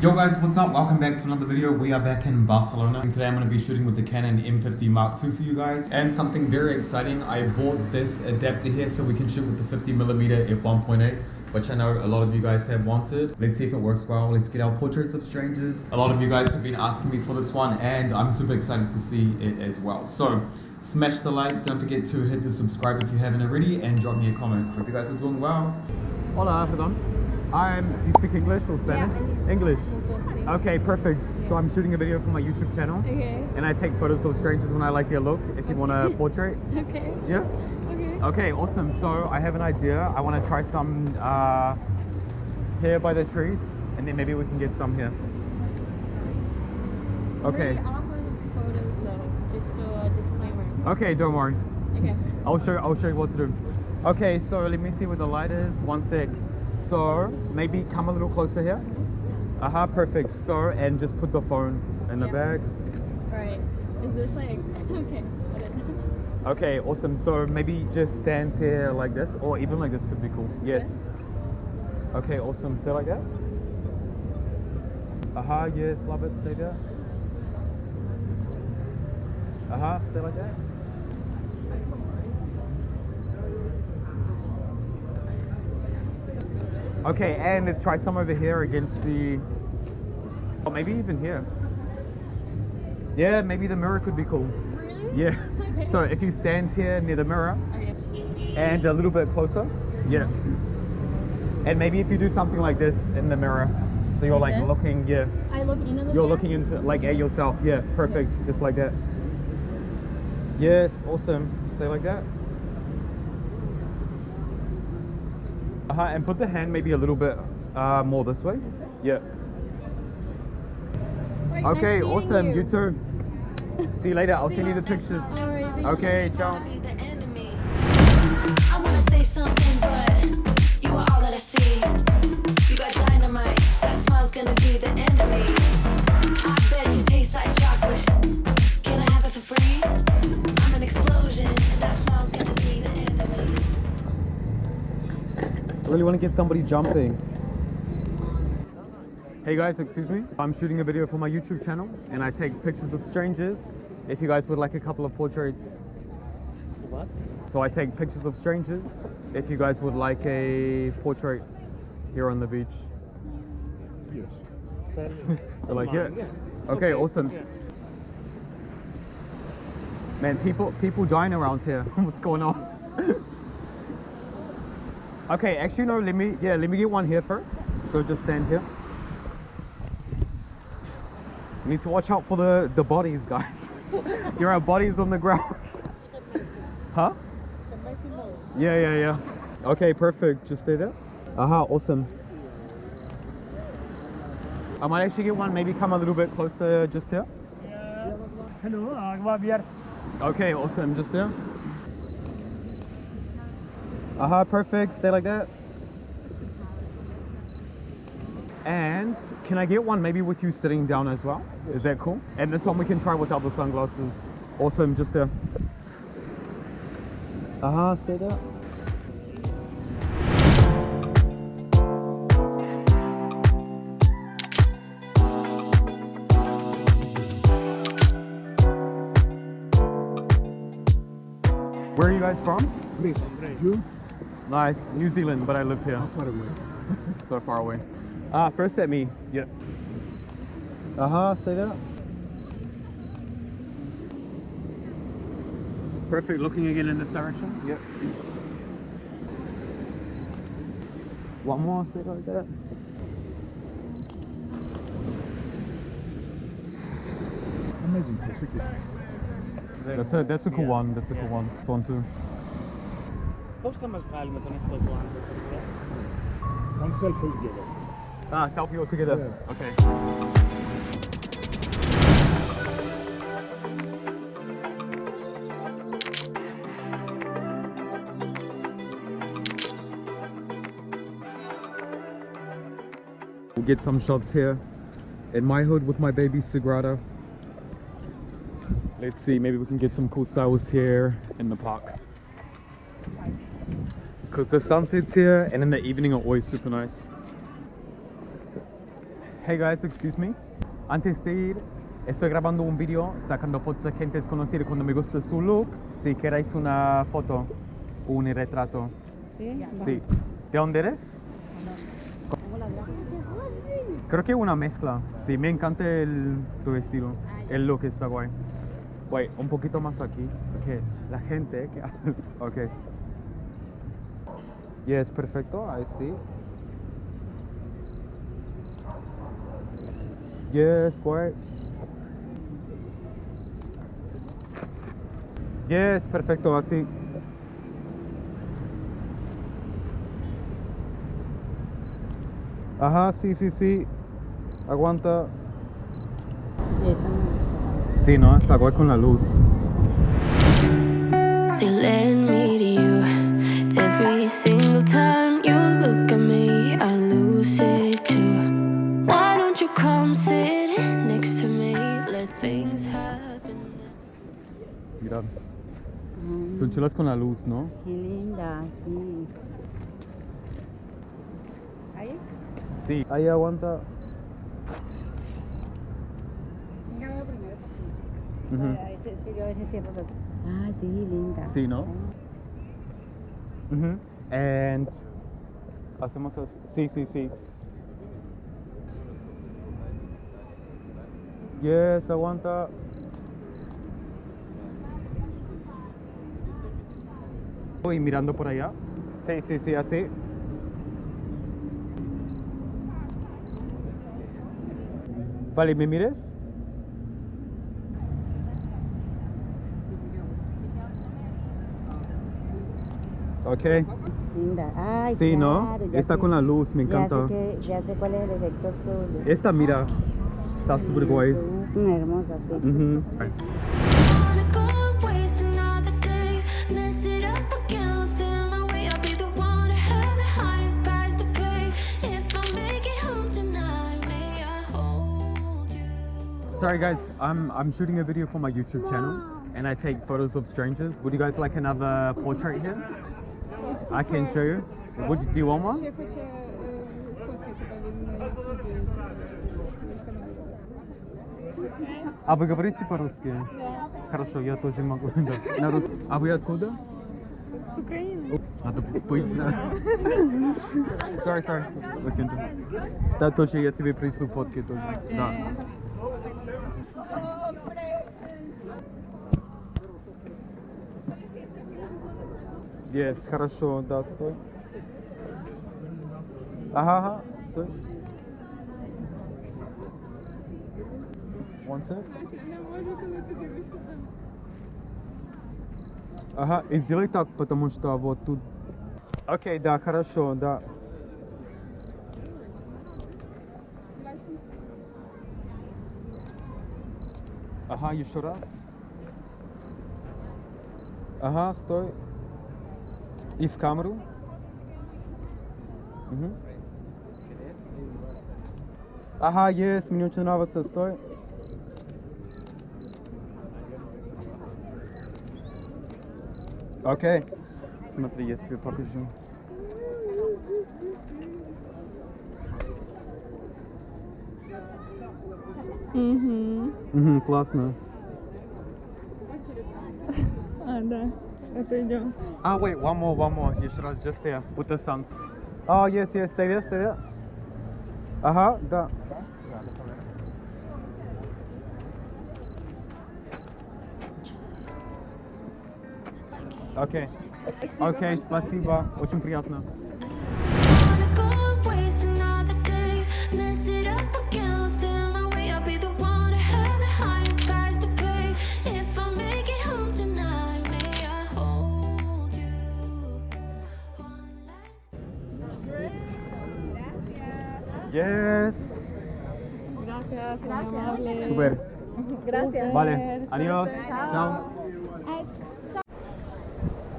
Yo guys, what's up? Welcome back to another video. We are back in Barcelona and today I'm going to be shooting with the Canon M50 Mark II for you guys. And something very exciting, I bought this adapter here so we can shoot with the 50mm f1.8, which I know a lot of you guys have wanted. Let's see if it works well. Let's get our portraits of strangers. A lot of you guys have been asking me for this one and I'm super excited to see it as well. So smash the like, don't forget to hit the subscribe if you haven't already, and drop me a comment. Hope you guys are doing well. Hola, perdón. Do you speak English or Spanish? Yeah. English. Okay, perfect. So I'm shooting a video for my YouTube channel. Okay. And I take photos of strangers when I like their look, if you want a portrait. Okay. Yeah? Okay. Okay, awesome. So I have an idea. I want to try some here by the trees, and then maybe we can get some here. Okay. Really awkward photos though, just a disclaimer. Okay, don't worry. Okay. I'll show you what to do. Okay, so let me see where the light is. One sec. So maybe come a little closer here. Perfect. So, and just put the phone in the bag. Alright. Is this like okay? Okay, awesome. So maybe just stand here like this, or even like this could be cool. Yes. Okay, awesome. Stay like that. Yes, love it. Stay there. Stay like that. Okay, and let's try some over here against the, or maybe even here. Yeah, maybe the mirror could be cool. Really? Yeah. Okay. So if you stand here near the mirror, Okay. and a little bit closer, yeah. And maybe if you do something like this in the mirror, so you're like This? looking, yeah. I look into the You're mirror? looking into, like at yourself, yeah, perfect, just like that. Yes, awesome, stay like that. And put the hand maybe a little bit more this way. Yeah. Right, Okay, nice meeting awesome. You too. See you later. I'll send you the pictures. Alright. Okay, ciao. I wanna say something, but you are all that I see. You got dynamite, that smile's gonna be the end of me. I bet you taste like chocolate. Can I have it for free? I'm an explosion, that smile's gonna be the end of me. I really want to get somebody jumping. Hey guys, excuse me. I'm shooting a video for my YouTube channel and I take pictures of strangers. If you guys would like a couple of portraits. What? So I take pictures of strangers. If you guys would like a portrait here on the beach. Yes. They're like, yeah. Okay, awesome. Yeah. Man, people dying around here. What's going on? Okay, actually no, let me get one here first. So just stand here. You need to watch out for the bodies, guys. There are bodies on the ground. Huh? Yeah. Okay, perfect. Just stay there. Awesome. I might actually get one, maybe come a little bit closer just here. Hello, Okay, awesome. Just there. Perfect. Stay like that. And can I get one maybe with you sitting down as well? Is that cool? And this one we can try without the sunglasses. Awesome. Just there. Stay there. Where are you guys from? Great. You? Nice. New Zealand, but I live here. How far away? So far away. First at me. Yeah. Stay there. Perfect. Looking again in this direction. Yep. One more. Stay like that. Amazing. Perfect. That's a cool one. That's a cool one. This one too. Πώς θα μας βγάλει με τον εαυτό του άνθρωπο? One selfie together. Selfie all together. Yeah. Okay. We'll get some shots here in my hood with my baby Sagrada. Let's see, maybe we can get some cool styles here in the park. Because the sunset's here and in the evening are always super nice. Hey guys, excuse me. Antes de ir, estoy grabando un video sacando fotos a gente desconocida cuando me gusta su look. Si queréis una foto, un retrato. ¿Sí? Sí. ¿De dónde eres? Creo que una mezcla. Sí, me encanta tu vestido. El look está guay. Guay, un poquito más aquí. Porque la gente que hace... Ok. Yes, perfecto. Ahí sí. Yes, guay. Yes, perfecto, así. Ajá, sí, sí, sí. Aguanta. Esa me gusta. Sí, ¿no? Está guay con la luz. They led me to you. Every single time you look at me, I lose it too. Why don't you come sit next to me? Let things happen. Mirad. Son chulas con la luz, ¿no? Qué linda, sí. ¿Ahí? Sí. Ahí aguanta. Venga, voy primero. Ujú. Es que yo a veces cierro los... Ah, sí, linda. Sí, ¿no? Ujú. And... Hacemos así. Sí, sí, sí. Yes, aguanta. Y mirando por allá. Sí, sí, sí, así. Vale, ¿me mires? Ok. Linda. Ay, Sí, ¿no? claro, ya Está sé. con la luz, me encanta. Ya sé cuál es el efecto azul. Esta, mira. Está súper guay. Hermosa, sí. Ujú. Wanna go waste another day, mess it up again, lost in my way. I'll be the one to have the highest price to pay. If I make it home tonight, may I hold you? Sorry guys, I'm shooting a video for my YouTube channel and I take photos of strangers. Would you guys like another portrait here? I can show you. Do you want one? А вы говорите по-русски? Хорошо, я тоже могу. Да. На русском. А вы откуда? С Украины. Надо быстро. Sorry. Lo siento. Да, тоже я тебе пришлю фотки тоже. Да. Yes, хорошо, да, стой. Ага, стой. One sec. Ага, и сделай так, потому что вот тут. Окей, да, хорошо, да. Ага, еще раз. Ага, стой. И в камеру. Угу. Ага, есть, мне очень нравится, стой. Окей. Смотри, я тебе покажу. Угу, классно. А, да. Это идем. Ah, wait, one more. Еще раз, just there, with the sun. Oh, yes, stay there. Ага, да. Окей, спасибо, очень приятно. Wanna go waste another day, mess it up again, lost in my way. I'll be the one to have the highest price to pay. If I make it home tonight, may I hold you one last. Yes. Gracias, muy amable. Super. Gracias. Vale, adiós. Ciao.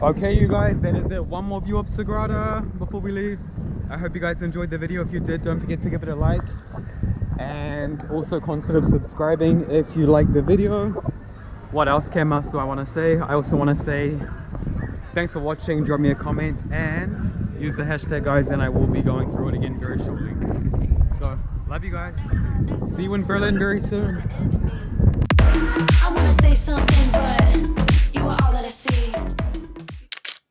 Okay, you guys, that is it. One more view of Sagrada before we leave. I hope you guys enjoyed the video. If you did, don't forget to give it a like. And also consider subscribing if you like the video. What else, Camas, do I want to say? I also want to say thanks for watching. Drop me a comment and use the hashtag, guys, and I will be going through it again very shortly. So, Love you guys. See you in Berlin very soon.